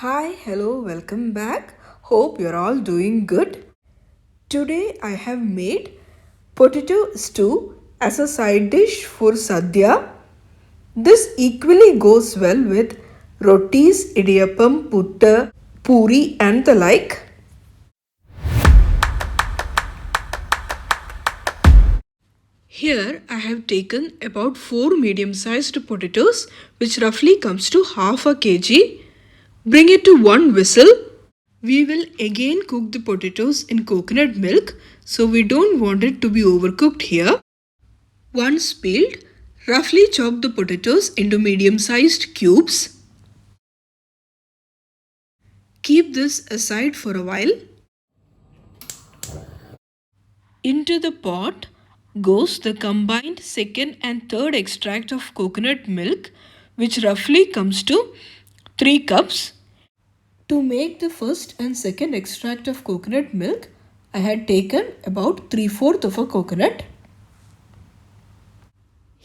Hi, hello, welcome back. Hope you're all doing good. Today I have made potato stew as a side dish for Sadhya. This equally goes well with rotis, idiappam, putta, puri and the like. Here I have taken about 4 medium-sized potatoes, which roughly comes to half a kg. Bring it to one whistle. We will again cook the potatoes in coconut milk, so we don't want it to be overcooked here. Once peeled, roughly chop the potatoes into medium-sized cubes. Keep this aside for a while. Into the pot goes the combined second and third extract of coconut milk, which roughly comes to 3 cups. To make the first and second extract of coconut milk, I had taken about 3/4 of a coconut.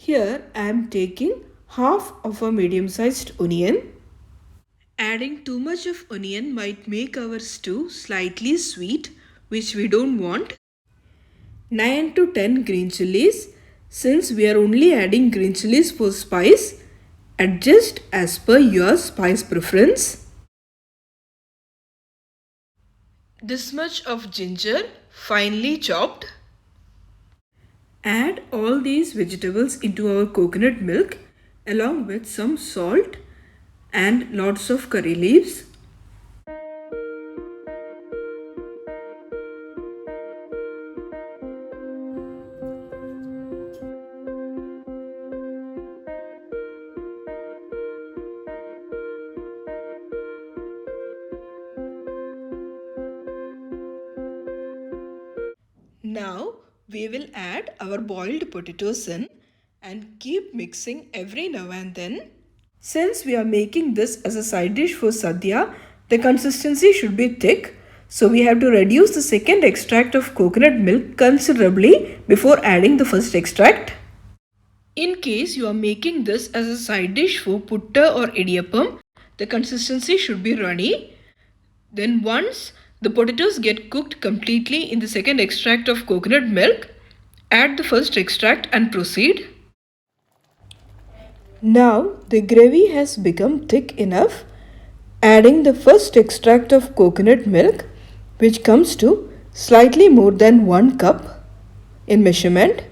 Here I am taking half of a medium-sized onion. Adding too much of onion might make our stew slightly sweet, which we don't want. 9 to 10 green chilies. Since we are only adding green chilies for spice, adjust as per your spice preference. This much of ginger, finely chopped. Add all these vegetables into our coconut milk along with some salt and lots of curry leaves. Now we will add our boiled potatoes in and keep mixing every now and then. Since we are making this as a side dish for Sadhya, the consistency should be thick. So we have to reduce the second extract of coconut milk considerably before adding the first extract. In case you are making this as a side dish for putta or idiappam, the consistency should be runny. Then once the potatoes get cooked completely in the second extract of coconut milk, add the first extract and proceed. Now the gravy has become thick enough. Adding the first extract of coconut milk, which comes to slightly more than 1 cup in measurement.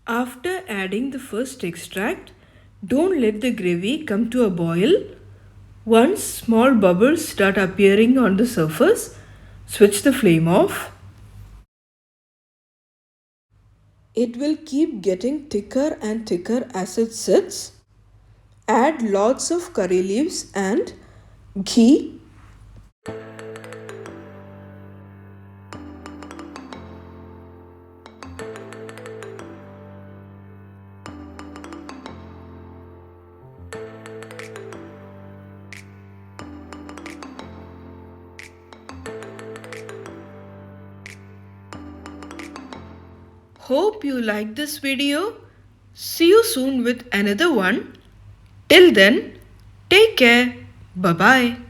After adding the first extract, don't let the gravy come to a boil. Once small bubbles start appearing on the surface, switch the flame off. It will keep getting thicker and thicker as it sits. Add lots of curry leaves and ghee. Hope you liked this video. See you soon with another one. Till then, take care. Bye-bye.